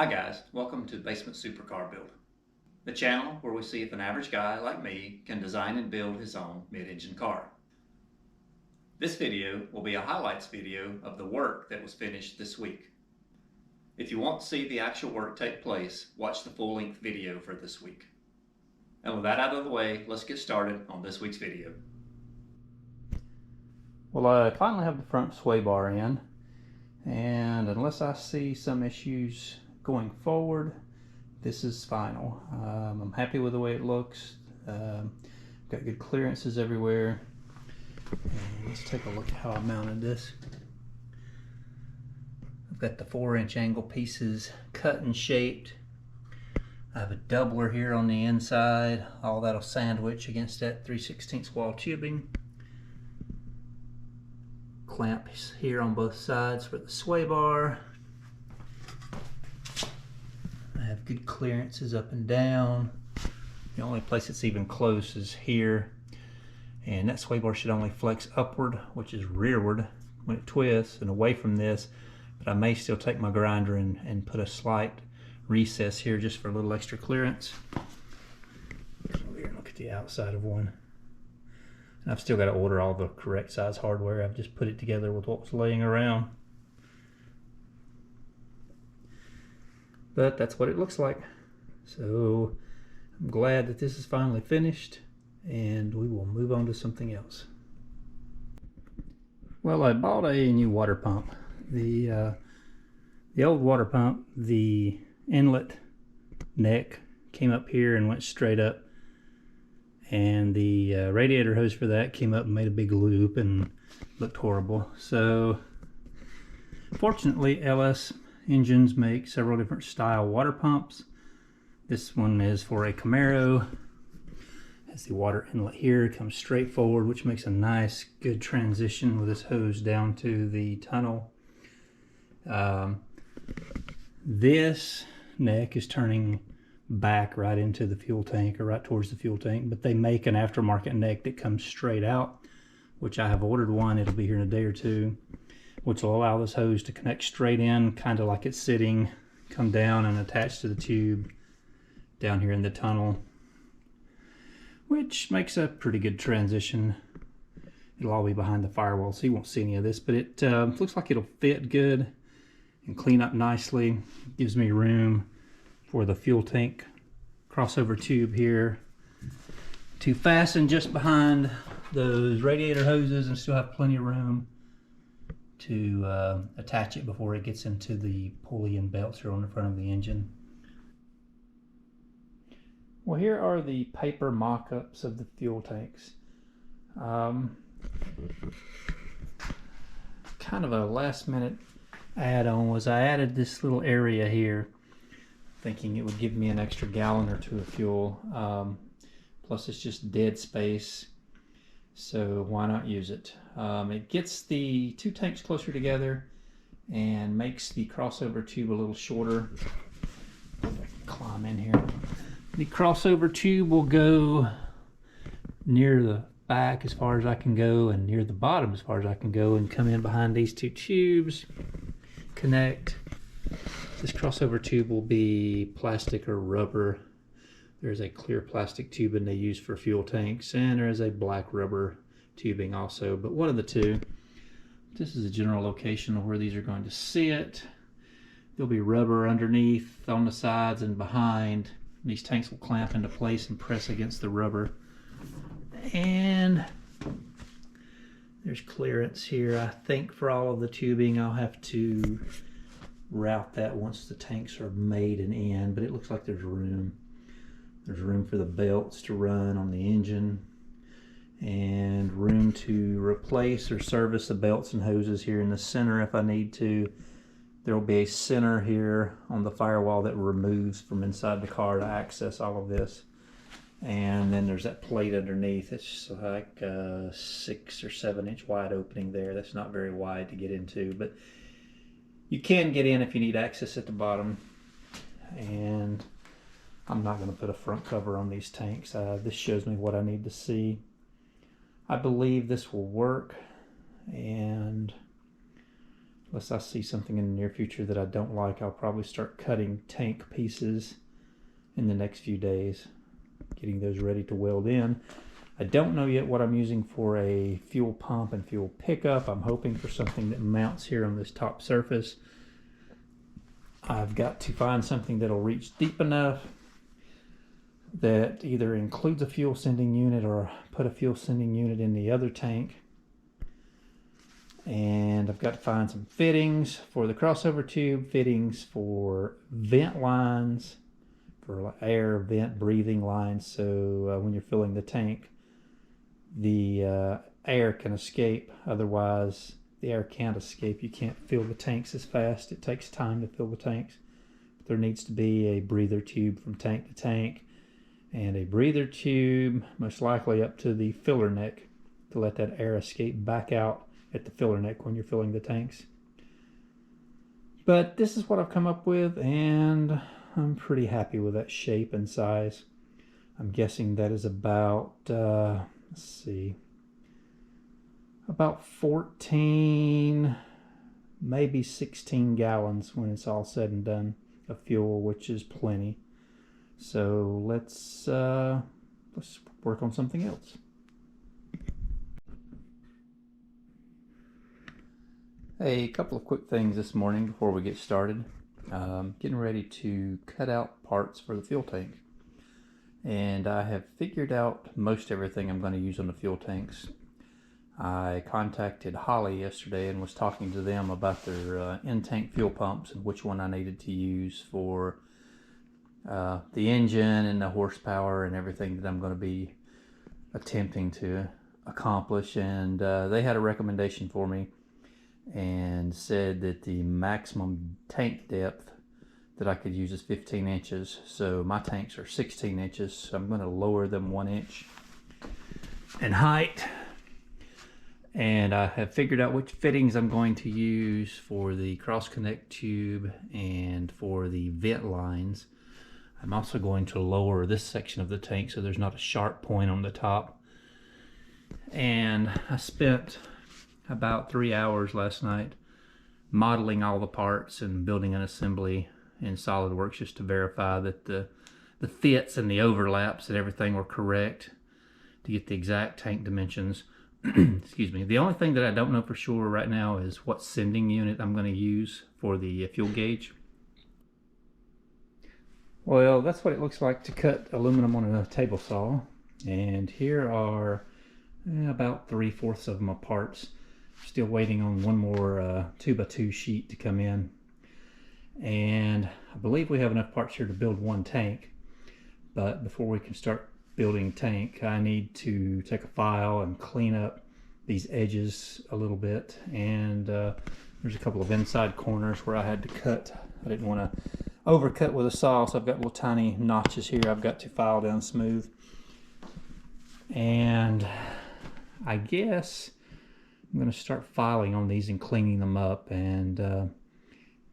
Hi guys, welcome to Basement Supercar Build, the channel where we see if an average guy like me can design and build his own mid-engine car. This video will be a highlights video of the work that was finished this week. If you want to see the actual work take place, watch the full-length video for this week. And with that out of the way, let's get started on this week's video. Well, I finally have the front sway bar in, and unless I see some issues going forward, this is final. I'm happy with the way it looks. Got good clearances everywhere. And let's take a look at how I mounted this. I've got the 4-inch angle pieces cut and shaped. I have a doubler here on the inside. All that'll sandwich against that 3/16 wall tubing. Clamps here on both sides for the sway bar. I have good clearances up and down. The only place it's even close is here, and that sway bar should only flex upward, which is rearward when it twists and away from this, but I may still take my grinder and put a slight recess here just for a little extra clearance. Come over here and look at the outside of one. And I've still got to order all the correct size hardware. I've just put it together with what was laying around. But that's what it looks like. So I'm glad that this is finally finished, and we will move on to something else. Well, I bought a new water pump. The old water pump, the inlet neck came up here and went straight up, and the radiator hose for that came up and made a big loop and looked horrible. So fortunately, LS engines make several different style water pumps. This one is for a Camaro. Has the water inlet here, comes straight forward, which makes a nice good transition with this hose down to the tunnel. This neck is turning back right into the fuel tank, or right towards the fuel tank, but they make an aftermarket neck that comes straight out, which I have ordered one. It'll be here in a day or two, which will allow this hose to connect straight in, kind of like it's sitting, come down and attach to the tube down here in the tunnel, which makes a pretty good transition. It'll all be behind the firewall, so you won't see any of this, but it looks like it'll fit good and clean up nicely. Gives me room for the fuel tank crossover tube here to fasten just behind those radiator hoses, and still have plenty of room to attach it before it gets into the pulley and belts here on the front of the engine. Well, here are the paper mock-ups of the fuel tanks. Kind of a last minute add-on was I added this little area here, thinking it would give me an extra gallon or two of fuel. Plus it's just dead space, so why not use it? It gets the two tanks closer together and makes the crossover tube a little shorter. If I can climb in here. The crossover tube will go near the back as far as I can go, and near the bottom as far as I can go, and come in behind these two tubes, connect. This crossover tube will be plastic or rubber. There's a clear plastic tubing they use for fuel tanks, and there is a black rubber tubing also, but one of the two. This is a general location of where these are going to sit. There'll be rubber underneath, on the sides, and behind. These tanks will clamp into place and press against the rubber. And there's clearance here. I think for all of the tubing I'll have to route that once the tanks are made and in, but it looks like there's room. There's room for the belts to run on the engine, and room to replace or service the belts and hoses here in the center if I need to. There will be a center here on the firewall that removes from inside the car to access all of this. And then there's that plate underneath. It's like a 6 or 7 inch wide opening there. That's not very wide to get into, but you can get in if you need access at the bottom. And I'm not going to put a front cover on these tanks. This shows me what I need to see. I believe this will work, and unless I see something in the near future that I don't like, I'll probably start cutting tank pieces in the next few days, getting those ready to weld in. I don't know yet what I'm using for a fuel pump and fuel pickup. I'm hoping for something that mounts here on this top surface. I've got to find something that'll reach deep enough that either includes a fuel sending unit or put a fuel sending unit in the other tank. And I've got to find some fittings for the crossover tube, fittings for vent lines, for air vent breathing lines, so when you're filling the tank, the air can escape. Otherwise, the air can't escape. You can't fill the tanks as fast. It takes time to fill the tanks. But there needs to be a breather tube from tank to tank, and a breather tube most likely up to the filler neck to let that air escape back out at the filler neck when you're filling the tanks. But this is what I've come up with, and I'm pretty happy with that shape and size. I'm guessing that is about, let's see, about 14, maybe 16 gallons when it's all said and done of fuel, which is plenty. So let's work on something else. A couple of quick things this morning before we get started. Getting ready to cut out parts for the fuel tank. And I have figured out most everything I'm going to use on the fuel tanks. I contacted Holley yesterday and was talking to them about their in-tank fuel pumps and which one I needed to use for the engine and the horsepower and everything that I'm going to be attempting to accomplish. And they had a recommendation for me and said that the maximum tank depth that I could use is 15 inches. So my tanks are 16 inches, so I'm going to lower them 1 inch in height. And I have figured out which fittings I'm going to use for the cross connect tube and for the vent lines. I'm also going to lower this section of the tank so there's not a sharp point on the top. And I spent about 3 hours last night modeling all the parts and building an assembly in SolidWorks just to verify that the fits and the overlaps and everything were correct to get the exact tank dimensions. Excuse me. The only thing that I don't know for sure right now is what sending unit I'm going to use for the fuel gauge. Well, that's what it looks like to cut aluminum on a table saw. And here are about 3/4 of my parts. Still waiting on one more 2x2 sheet to come in. And I believe we have enough parts here to build one tank. But before we can start building a tank, I need to take a file and clean up these edges a little bit. And there's a couple of inside corners where I had to cut. I didn't want to overcut with a saw, so I've got little tiny notches here I've got to file down smooth. And I guess I'm going to start filing on these and cleaning them up and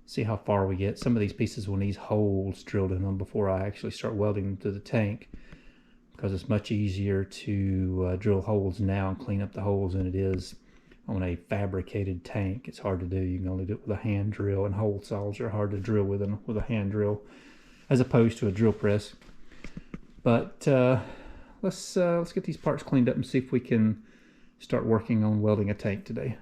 see how far we get. Some of these pieces will need holes drilled in them before I actually start welding them to the tank, because it's much easier to drill holes now and clean up the holes than it is on a fabricated tank. It's hard to do. You can only do it with a hand drill, and hole saws are hard to drill with a hand drill as opposed to a drill press. But let's get these parts cleaned up and see if we can start working on welding a tank today.